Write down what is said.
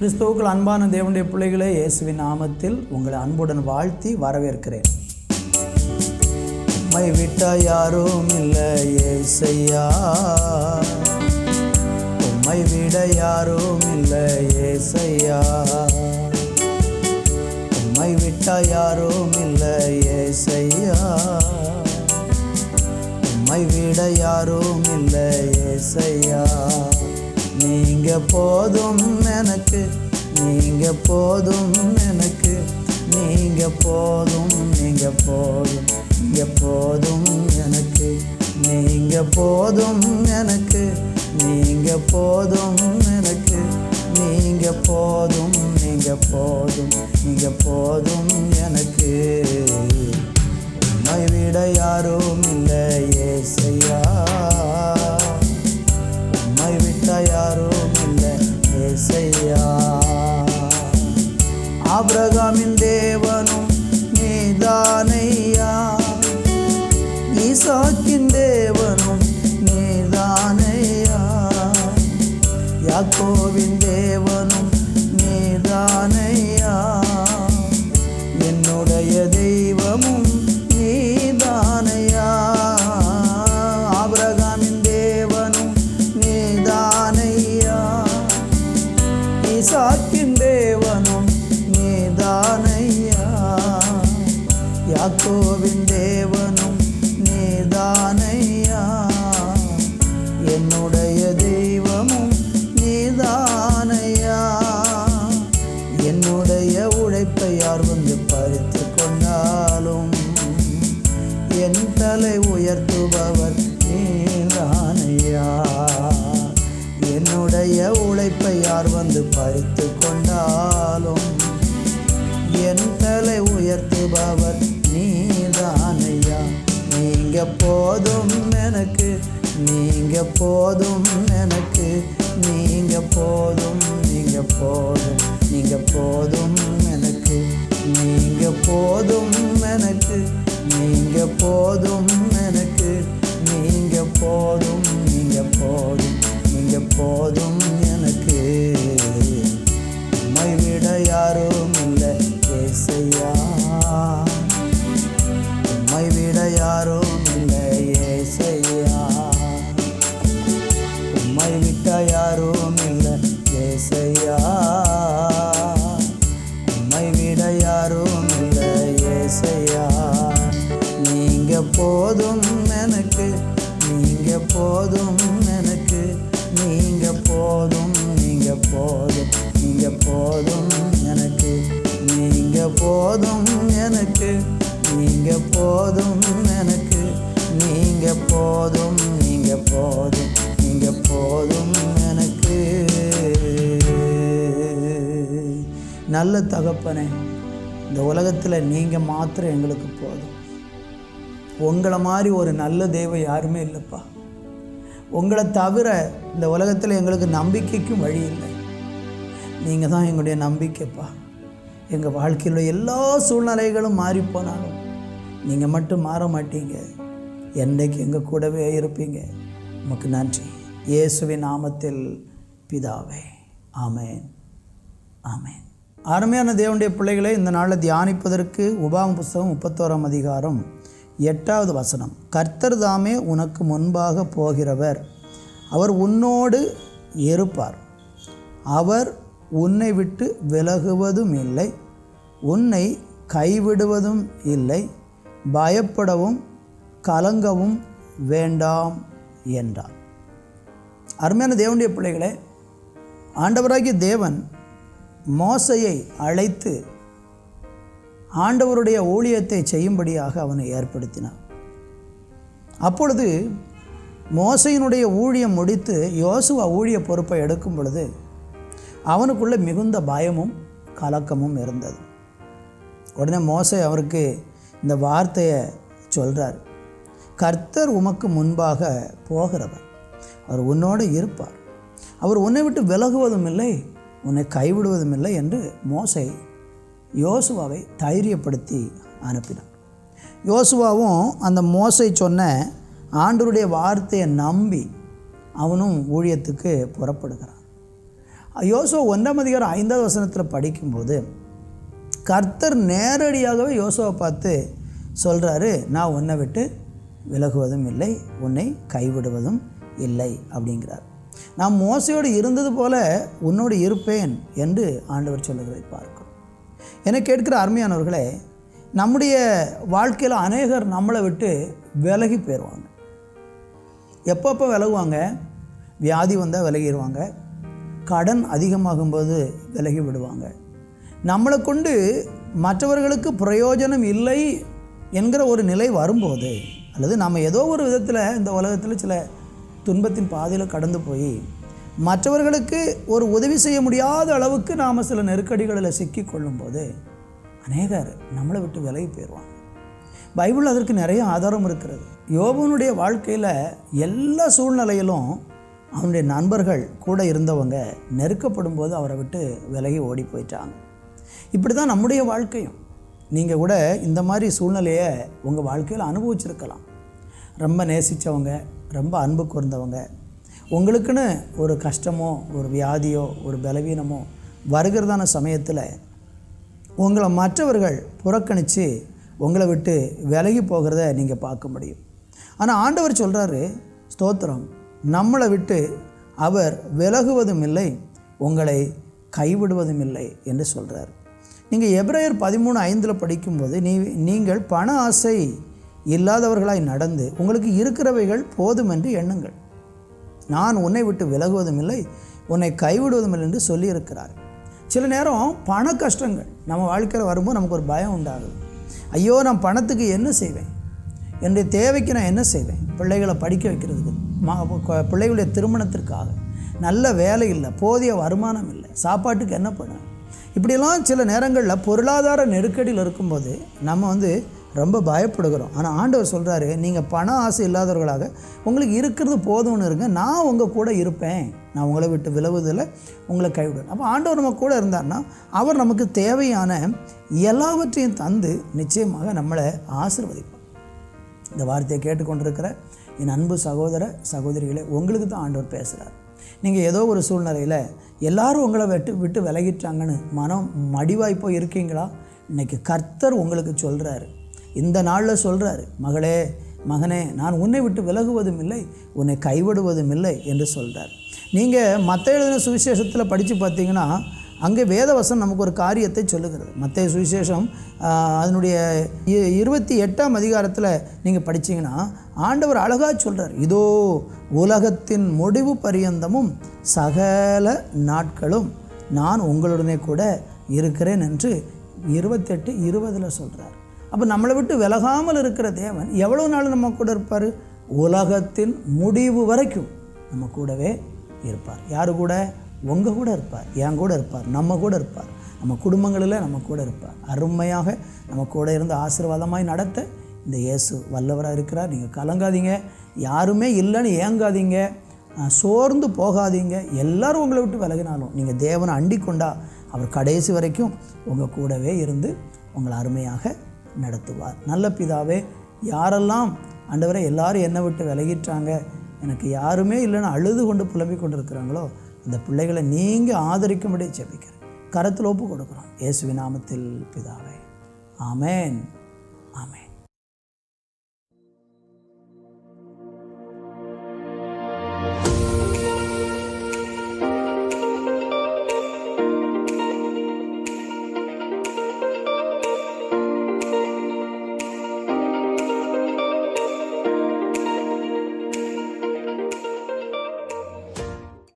கிறிஸ்துவுக்குள் அன்பான தேவனுடைய பிள்ளைகளே, இயேசுவின் நாமத்தில் உங்களை அன்புடன் வாழ்த்தி வரவேற்கிறேன். உம்மை விட்ட யாரும் இல்லை ஏசையா, உம்மை விட யாரும் இல்லை ஏசையா, உம்மை விட்ட யாரும் இல்லை ஏசையா, உம்மை விட யாரும் இல்லை ஏசையா. நீங்க போதும் எனக்கு, நீங்க போதும் எனக்கு, நீங்க போதும், நீங்க போதும், நீங்க போதும் எனக்கு, நீங்க போதும் எனக்கு, நீங்க போதும் எனக்கு, நீங்க போதும், நீங்க போதும், நீங்க போதும் எனக்கு. உம்மை விட யாரும் இல்லை ஏசையா, உம்மை விட்ட யாரும் இல்லை ஏசையா. ஆபிரகாமின் தேவனும் நீதானையா, ஈசாக்கின் தேவனும் நீதானையா, யாக்கோவின் தேவனும் நீதானையா, என்னுடைய தெய்வமும் நீதானையா. ஆபிரகாமின் தேவனும் நீதானையா, ஈசாக்கின் தேவனும் நீதானையா, யாக்கோவின் தேவனும் நீதானையா, என்னுடைய தெய்வமும் நீதானையா. என்னுடைய உழைப்பை யார் வந்து பறித்து கொண்டாலும் என் தலை உயர்த்துபவர் நீதானையா. என்னுடைய உழைப்பை யார் வந்து பறித்து கொண்டாலும் என் தலை உயர்த்துபவர் நீதானையா. நீங்க போதும் எனக்கு, நீங்க போதும் எனக்கு, நீங்க போதும், நீங்க போதும், நீங்க போதும் எனக்கு, நீங்க போதும் எனக்கு, நீங்க போதும் எனக்கு, நீங்க போதும், நீங்க போதும், நீங்க போதும் எனக்கு. உம்மை விட யாரும் இல்லை ஏசையா, உம்மை விட யாரும் இல்லை ஏசையா, உம்மை விட்ட யாரும் இல்லை ஏசையா, உம்மை விட யாரும் இல்லை ஏசையா. நீங்க போதும் எனக்கு, நீங்க போதும் எனக்கு, நீங்க போதும், நீங்க போதும், நீங்க போதும் எனக்கு, நீங்க போதும் எனக்கு, நீங்க போதும் எனக்கு, நீங்க போதும், நீங்க போதும், நீங்க போதும் எனக்கு. நல்ல தகப்பனே, இந்த உலகத்தில் நீங்கள் மாத்திரம் எங்களுக்கு போதும். உங்களை மாதிரி ஒரு நல்ல தெய்வம் யாருமே இல்லைப்பா. உங்களை தவிர இந்த உலகத்தில் எங்களுக்கு நம்பிக்கைக்கும் வழி இல்லை. நீங்கள் தான் எங்களுடைய நம்பிக்கைப்பா. எங்கள் வாழ்க்கையில் எல்லா சூழ்நிலைகளும் மாறிப்போனாலும் நீங்கள் மட்டும் மாற மாட்டீங்க. என்றைக்கு எங்கள் கூடவே இருப்பீங்க. உமக்கு நன்றி. இயேசுவின் நாமத்தில் பிதாவே, ஆமேன், ஆமேன். அருமையான தேவனுடைய பிள்ளைகளை, இந்த நாளில் தியானிப்பதற்கு உபாகமம் புஸ்தகம் 31ஆம் அதிகாரம் 8வது வசனம். கர்த்தர் தாமே உனக்கு முன்பாக போகிறவர், அவர் உன்னோடு இருப்பார், அவர் உன்னை விட்டு விலகுவதும் இல்லை, உன்னை கைவிடுவதும் இல்லை, பயப்படவும் கலங்கவும் வேண்டாம் என்றார். அருமையான தேவனுடைய பிள்ளைகளே, ஆண்டவராகிய தேவன் மோசையை அழைத்து ஆண்டவருடைய ஊழியத்தை செய்யும்படியாக அவனை ஏற்படுத்தினார். அப்பொழுது மோசையினுடைய ஊழியம் முடித்து யோசுவா ஊழிய பொறுப்பை எடுக்கும் பொழுது அவனுக்குள்ளே மிகுந்த பயமும் கலக்கமும் இருந்தது. உடனே மோசை அவருக்கு இந்த வார்த்தையை சொல்கிறார். கர்த்தர் உமக்கு முன்பாக போகிறவர், அவர் உன்னோடு இருப்பார், அவர் உன்னை விட்டு விலகுவதும் இல்லை, உன்னை கைவிடுவதும் இல்லை என்று மோசை யோசுவாவை தைரியப்படுத்தி அனுப்பினார். யோசுவாவும் அந்த மோசை சொன்ன ஆண்டவருடைய வார்த்தையை நம்பி அவனும் ஊழியத்துக்கு புறப்படுகிறான். யோசுவா 1:5 படிக்கும்போது கர்த்தர் நேரடியாகவே யோசுவாவை பார்த்து சொல்கிறாரு, நான் உன்னை விட்டு விலகுவதும் இல்லை, உன்னை கைவிடுவதும் இல்லை அப்படிங்கிறார். நான் மோசையோடு இருந்தது போல உன்னோடு இருப்பேன் என்று ஆண்டவர் சொல்லுகிறதை பார்க்கிறோம். என கேட்கிற அருமையானவர்களே, நம்முடைய வாழ்க்கையில் அநேகர் நம்மளை விட்டு விலகி போயிடுவாங்க. எப்பப்போ விலகுவாங்க? வியாதி வந்தால் விலகிடுவாங்க, கடன் அதிகமாகும்போது விலகி விடுவாங்க. நம்மளை கொண்டு மற்றவர்களுக்கு பிரயோஜனம் இல்லை என்கிற ஒரு நிலை வரும்போது, அல்லது நம்ம ஏதோ ஒரு விதத்தில் இந்த உலகத்தில் சில துன்பத்தின் பாதையில் கடந்து போய் மற்றவர்களுக்கு ஒரு உதவி செய்ய முடியாத அளவுக்கு நாம் சில நெருக்கடிகளில் சிக்கி கொள்ளும்போது அநேகர் நம்மளை விட்டு விலகி போயிடுவாங்க. பைபிள் அதற்கு நிறைய ஆதாரம் இருக்கிறது. யோபனுடைய வாழ்க்கையில் எல்லா சூழ்நிலையிலும் அவனுடைய நண்பர்கள் கூட இருந்தவங்க நெருக்கப்படும் போது அவரை விட்டு விலகி ஓடி போயிட்டாங்க. இப்படி தான் நம்முடைய வாழ்க்கையும். நீங்கள் கூட இந்த மாதிரி சூழ்நிலையை உங்கள் வாழ்க்கையில் அனுபவிச்சிருக்கலாம். ரொம்ப நேசித்தவங்க, ரொம்ப அன்பு கூர்ந்தவங்க, உங்களுக்குன்னு ஒரு கஷ்டமோ ஒரு வியாதியோ ஒரு பலவீனமோ வருகிறதான சமயத்தில் உங்களை மற்றவர்கள் புறக்கணித்து உங்களை விட்டு விலகி போகிறத நீங்கள் பார்க்க முடியும். ஆனால் ஆண்டவர் சொல்கிறாரு, ஸ்தோத்திரம், நம்மளை விட்டு அவர் விலகுவதும் இல்லை, உங்களை கைவிடுவதும் இல்லை என்று சொல்கிறார். நீங்கள் எபிரேயர் 13:5 படிக்கும்போது நீங்கள் பண ஆசை இல்லாதவர்களாய் நடந்து உங்களுக்கு இருக்கிறவைகள் போதும் என்று எண்ணுங்கள், நான் உன்னை விட்டு விலகுவதும் இல்லை, உன்னை கைவிடுவதும் இல்லை என்று சொல்லியிருக்கிறார். சில நேரம் பண கஷ்டங்கள் நம்ம வாழ்க்கையில் வரும்போது நமக்கு ஒரு பயம் உண்டாகுது. ஐயோ, நான் பணத்துக்கு என்ன செய்வேன், என்னுடைய தேவைக்கு நான் என்ன செய்வேன், பிள்ளைகளை படிக்க வைக்கிறதுக்கு, பிள்ளைகளுடைய திருமணத்திற்காக, நல்ல வேலை இல்லை, போதிய வருமானம் இல்லை, சாப்பாட்டுக்கு என்ன பண்ணுவேன். இப்படியெல்லாம் சில நேரங்களில் பொருளாதார நெருக்கடியில் இருக்கும்போது நம்ம ரொம்ப பயப்படுகிறோம். ஆனால் ஆண்டவர் சொல்கிறாரு, நீங்கள் பண ஆசை இல்லாதவர்களாக உங்களுக்கு இருக்கிறது போதும்னு இருங்க, நான் உங்கள் கூட இருப்பேன், நான் உங்களை விட்டு விலகுவதில்லை, உங்களை கைவிடுவேன். அப்போ ஆண்டவர் நம்ம கூட இருந்தார்னா அவர் நமக்கு தேவையான எல்லாவற்றையும் தந்து நிச்சயமாக நம்மளை ஆசீர்வதிப்பார். இந்த வார்த்தையை கேட்டுக்கொண்டிருக்கிற என் அன்பு சகோதர சகோதரிகளே, உங்களுக்கு தான் ஆண்டவர் பேசுகிறார். நீங்கள் ஏதோ ஒரு சூழ்நிலையில் எல்லாரும் உங்களை விட்டு விலகிட்டாங்கன்னு மனம் மடிவாய் போய் இருக்கீங்களா? இன்றைக்கி கர்த்தர் உங்களுக்கு சொல்கிறாரு, இந்த நாளில் சொல்கிறாரு, மகளே மகனே, நான் உன்னை விட்டு விலகுவதும் இல்லை, உன்னை கைவிடுவதும் இல்லை என்று சொல்கிறார். நீங்கள் மத்தேயு எழுதின சுவிசேஷத்தில் படித்து பார்த்தீங்கன்னா அங்கே வேதவசனம் நமக்கு ஒரு காரியத்தை சொல்லுகிறது. மத்தேயு சுவிசேஷம் அதனுடைய 28ஆம் அதிகாரத்தில் நீங்கள் படித்தீங்கன்னா ஆண்டவர் அழகாக சொல்கிறார், இதோ உலகத்தின் முடிவு பரியந்தமும் சகல நாட்களும் நான் உங்களுடனே கூட இருக்கிறேன் என்று 28:20 சொல்கிறார். அப்போ நம்மளை விட்டு விலகாமல் இருக்கிற தேவன் எவ்வளோ நாள் நம்ம கூட இருப்பார்? உலகத்தின் முடிவு வரைக்கும் நம்ம கூடவே இருப்பார். யாரு கூட? உங்கள் கூட இருப்பார், என் கூட இருப்பார், நம்ம கூட இருப்பார், நம்ம குடும்பங்களில் நம்ம கூட இருப்பார். அருமையாக நம்ம கூட இருந்து ஆசீர்வாதமாய் நடத்த இந்த இயேசு வல்லவராக இருக்கிறார். நீங்கள் கலங்காதீங்க, யாருமே இல்லைன்னு ஏங்காதீங்க, சோர்ந்து போகாதீங்க. எல்லாரும் உங்களை விட்டு விலகினாலும் நீங்கள் தேவனை அண்டிக் கொண்டா அவர் கடைசி வரைக்கும் உங்கள் கூடவே இருந்து உங்களை அருமையாக நடத்துவார். நல்ல பிதாவே, யாரெல்லாம் ஆண்டவரே எல்லாரும் என்னை விட்டு விலகிட்டாங்க, எனக்கு யாருமே இல்லைன்னு அழுது கொண்டு புலம்பிக் கொண்டு இருக்கிறாங்களோ அந்த பிள்ளைகளை நீங்கள் ஆதரிக்கும்படி ஜெபிக்கிறேன். கரத்தில் ஒப்பு கொடுக்குறோம் இயேசுவின் நாமத்தில் பிதாவே. ஆமேன், ஆமேன்.